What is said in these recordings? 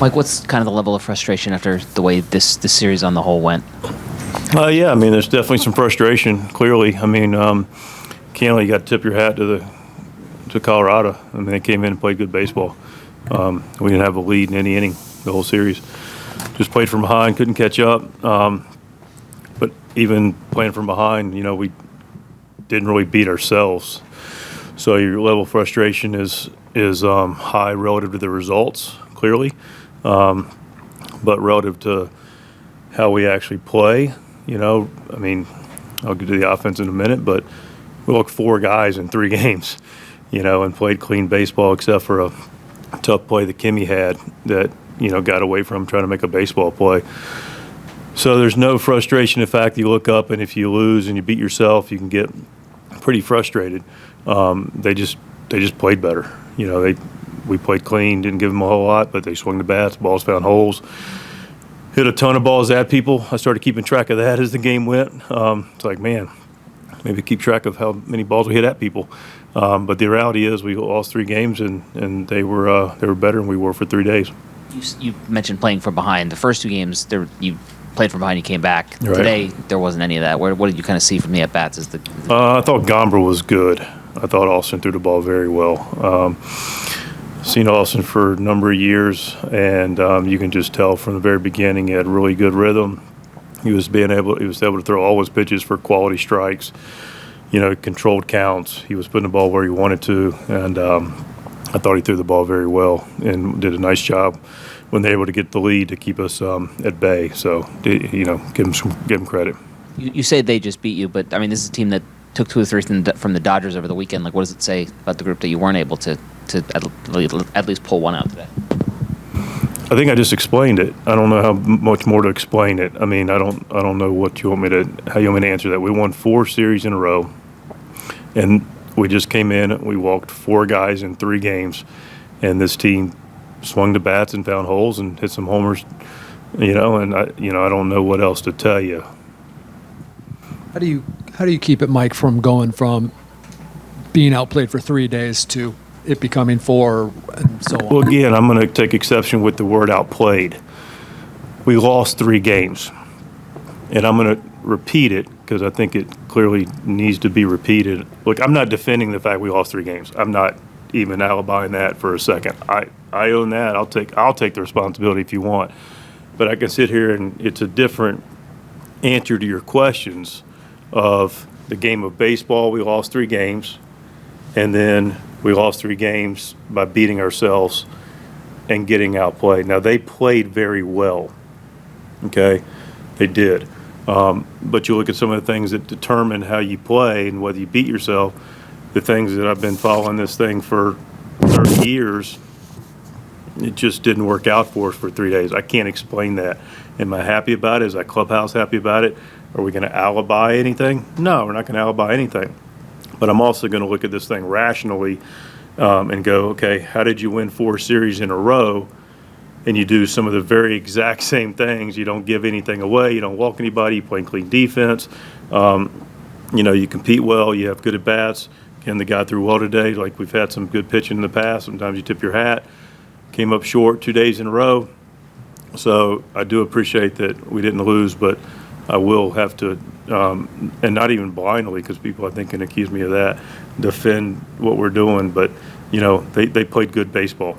Mike, what's kind of the level of frustration after the way this series on the whole went? Yeah, I mean, there's definitely some frustration, clearly. I mean, Canley, you got to tip your hat to Colorado. I mean, they came in and played good baseball. We didn't have a lead in any inning the whole series. Just played from behind, couldn't catch up. But even playing from behind, we didn't really beat ourselves. So your level of frustration is high relative to the results, clearly. But relative to how we actually play, I mean, I'll get to the offense in a minute, but we looked 4 guys in 3 games, and played clean baseball except for a tough play that Kimmy had that, got away from him trying to make a baseball play. So there's no frustration in the fact that you look up and if you lose and you beat yourself, you can get pretty frustrated. They just played better. We played clean, didn't give them a whole lot, but they swung the bats, balls found holes. Hit a ton of balls at people. I started keeping track of that as the game went. It's like, man, maybe keep track of how many balls we hit at people. But the reality is we lost 3 games, and they were better than we were for 3 days. You mentioned playing from behind. The first 2 games, you played from behind, you came back. Right. Today, there wasn't any of that. What did you kind of see from the at-bats? I thought Gomber was good. I thought Austin threw the ball very well. Seen Austin for a number of years, and you can just tell from the very beginning he had really good rhythm. He was able to throw all his pitches for quality strikes. Controlled counts. He was putting the ball where he wanted to, and I thought he threw the ball very well and did a nice job when they were able to get the lead to keep us at bay. So, give him credit. You say they just beat you, but I mean, this is a team that took 2 or 3 from the Dodgers over the weekend. Like, what does it say about the group that you weren't able to at least pull one out today? I think I just explained it. I don't know how much more to explain it. I mean, I don't know what how you want me to answer that. We won 4 series in a row, and we just came in. We walked 4 guys in 3 games, and this team swung the bats and found holes and hit some homers. And I don't know what else to tell you. How do you keep it, Mike, from going from being outplayed for 3 days to it becoming 4 and so on? Well, again, I'm going to take exception with the word outplayed. We lost 3 games, and I'm going to repeat it because I think it clearly needs to be repeated. Look, I'm not defending the fact we lost 3 games. I'm not even alibying that for a second. I own that. I'll take the responsibility if you want. But I can sit here and it's a different answer to your questions of the game of baseball. We lost 3 games, and then we lost 3 games by beating ourselves and getting outplayed. Now, they played very well, okay? They did. But you look at some of the things that determine how you play and whether you beat yourself, the things that I've been following this thing for 30 years, it just didn't work out for us for 3 days. I can't explain that. Am I happy about it? Is that clubhouse happy about it? Are we going to alibi anything? No, we're not going to alibi anything. But I'm also going to look at this thing rationally and go, okay, how did you win 4 series in a row? And you do some of the very exact same things. You don't give anything away. You don't walk anybody. You play clean defense. You compete well. You have good at-bats. Again, the guy threw well today. Like, we've had some good pitching in the past. Sometimes you tip your hat. Came up short 2 days in a row. So I do appreciate that we didn't lose, but I will have to, and not even blindly, because people I think can accuse me of that, defend what we're doing. But, they played good baseball.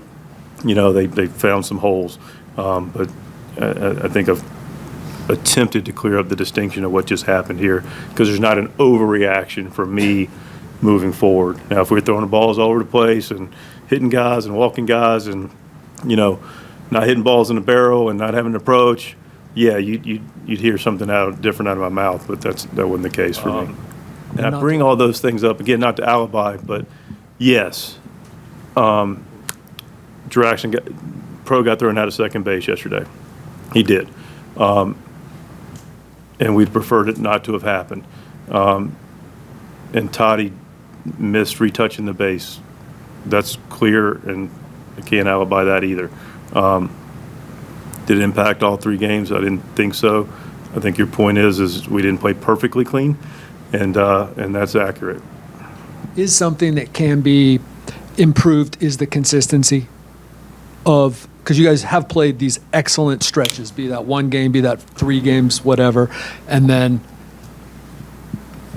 They found some holes. But I think I've attempted to clear up the distinction of what just happened here, because there's not an overreaction from me moving forward. Now, if we're throwing the balls all over the place and hitting guys and walking guys and, not hitting balls in the barrel and not having an approach, yeah, you'd hear something different out of my mouth, but that wasn't the case for me. And I bring all those things up, again, not to alibi, but yes, Draxton got thrown out of second base yesterday. He did. And we'd preferred it not to have happened. And Toddy missed retouching the base. That's clear, and I can't alibi that either. Did it impact all 3 games? I didn't think so. I think your point is we didn't play perfectly clean, and that's accurate. Is something that can be improved is the consistency. of, because you guys have played these excellent stretches, be that one game, be that 3 games, whatever, and then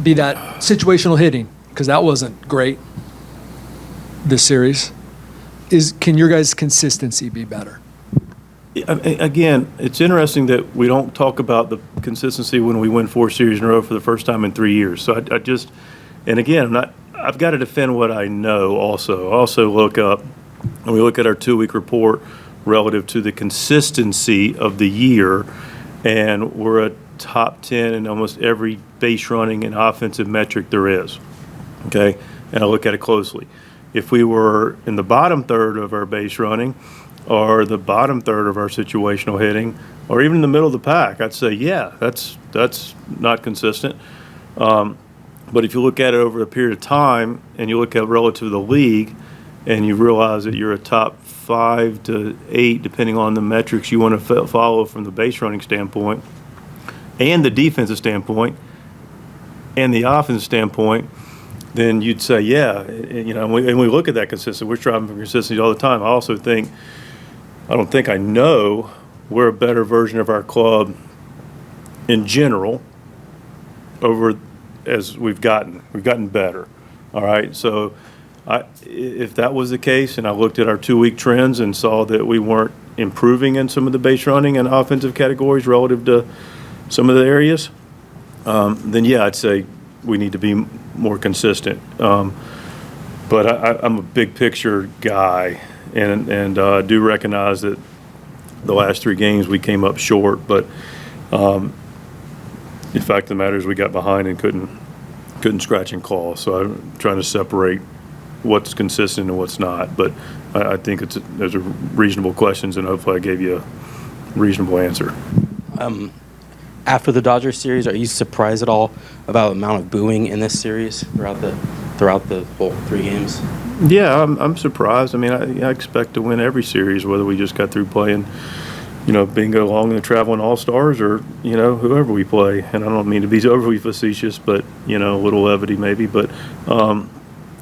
be that situational hitting, because that wasn't great this series. Can your guys' consistency be better? Again, it's interesting that we don't talk about the consistency when we win 4 series in a row for the first time in 3 years. So I just, and again, I've got to defend what I know also. I also look up, and we look at our 2-week report relative to the consistency of the year, and we're a top 10 in almost every base running and offensive metric there is, okay? And I look at it closely. If we were in the bottom third of our base running, or the bottom third of our situational hitting, or even in the middle of the pack, I'd say, yeah, that's not consistent. But if you look at it over a period of time, and you look at it relative to the league, and you realize that you're a top 5 to 8, depending on the metrics you want to follow from the base running standpoint, and the defensive standpoint, and the offensive standpoint, then you'd say, yeah, and we look at that consistency. We're striving for consistency all the time. I don't think I know we're a better version of our club in general over as we've gotten. We've gotten better. All right. So if that was the case, and I looked at our 2-week trends and saw that we weren't improving in some of the base running and offensive categories relative to some of the areas, then yeah, I'd say we need to be more consistent. But I'm a big picture guy. And I do recognize that the last 3 games we came up short, but the fact of the matter is we got behind and couldn't scratch and claw. So I'm trying to separate what's consistent and what's not. But I think those are reasonable questions, and hopefully I gave you a reasonable answer. After the Dodgers series, are you surprised at all about the amount of booing in this series throughout the whole 3 games? Yeah, I'm surprised. I mean, I expect to win every series, whether we just got through playing, bingo long and the traveling all-stars, or, whoever we play. And I don't mean to be overly facetious, but, a little levity maybe. But,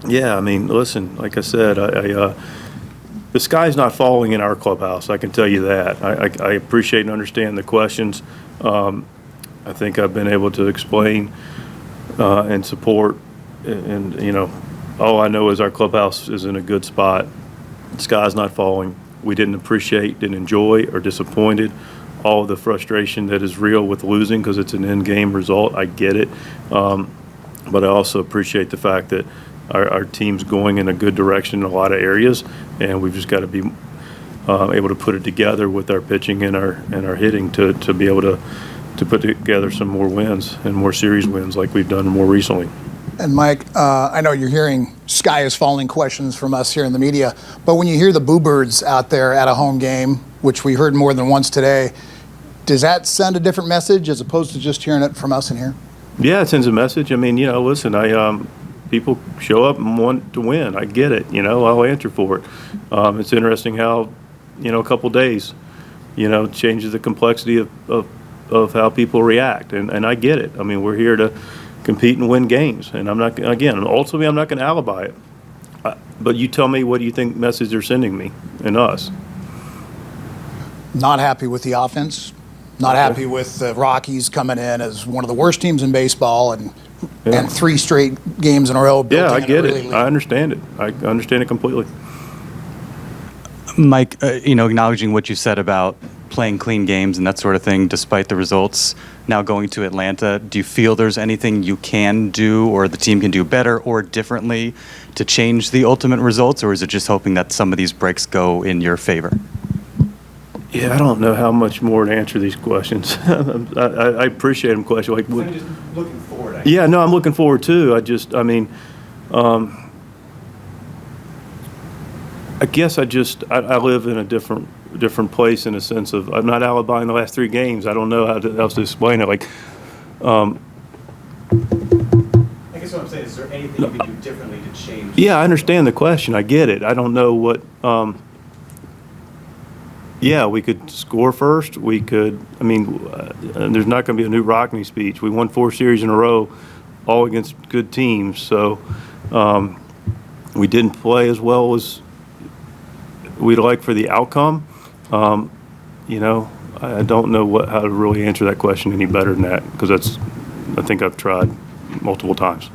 yeah, I mean, listen, like I said, the sky's not falling in our clubhouse, I can tell you that. I appreciate and understand the questions. I think I've been able to explain and support, and all I know is our clubhouse is in a good spot. The sky's not falling. We didn't appreciate, didn't enjoy, or disappointed all of the frustration that is real with losing, because it's an end-game result. I get it. But I also appreciate the fact that our team's going in a good direction in a lot of areas, and we've just got to be able to put it together with our pitching and our hitting to be able to put together some more wins and more series wins like we've done more recently. And Mike, I know you're hearing sky is falling questions from us here in the media, but when you hear the boo birds out there at a home game, which we heard more than once today, does that send a different message as opposed to just hearing it from us in here? Yeah, it sends a message. I mean, listen, people show up and want to win. I get it. I'll answer for it. It's interesting how, a couple days, changes the complexity of how people react, and I get it. I mean, we're here to compete and win games, and ultimately I'm not going to alibi it. But you tell me, what do you think message they're sending me and us? Not happy with the offense, not happy with the Rockies coming in as one of the worst teams in baseball, and 3 straight games in a row. Yeah, I get it. I understand it. I understand it completely. Mike, acknowledging what you said about playing clean games and that sort of thing, despite the results, now going to Atlanta, do you feel there's anything you can do or the team can do better or differently to change the ultimate results, or is it just hoping that some of these breaks go in your favor? Yeah, I don't know how much more to answer these questions. I appreciate them questions. Like, I'm just looking forward. Yeah, no, I'm looking forward too. I guess I live in a different place in a sense of I'm not alibiing the last 3 games. I don't know how else to explain it. Like, I guess what I'm saying is there anything you can do differently to change? Yeah, I understand the question. I get it. I don't know what. Yeah, we could score first. We could. I mean, there's not going to be a new Rockney speech. We won 4 series in a row, all against good teams. So we didn't play as well as we'd like for the outcome, you know, I don't know how to really answer that question any better than that, because I think I've tried multiple times.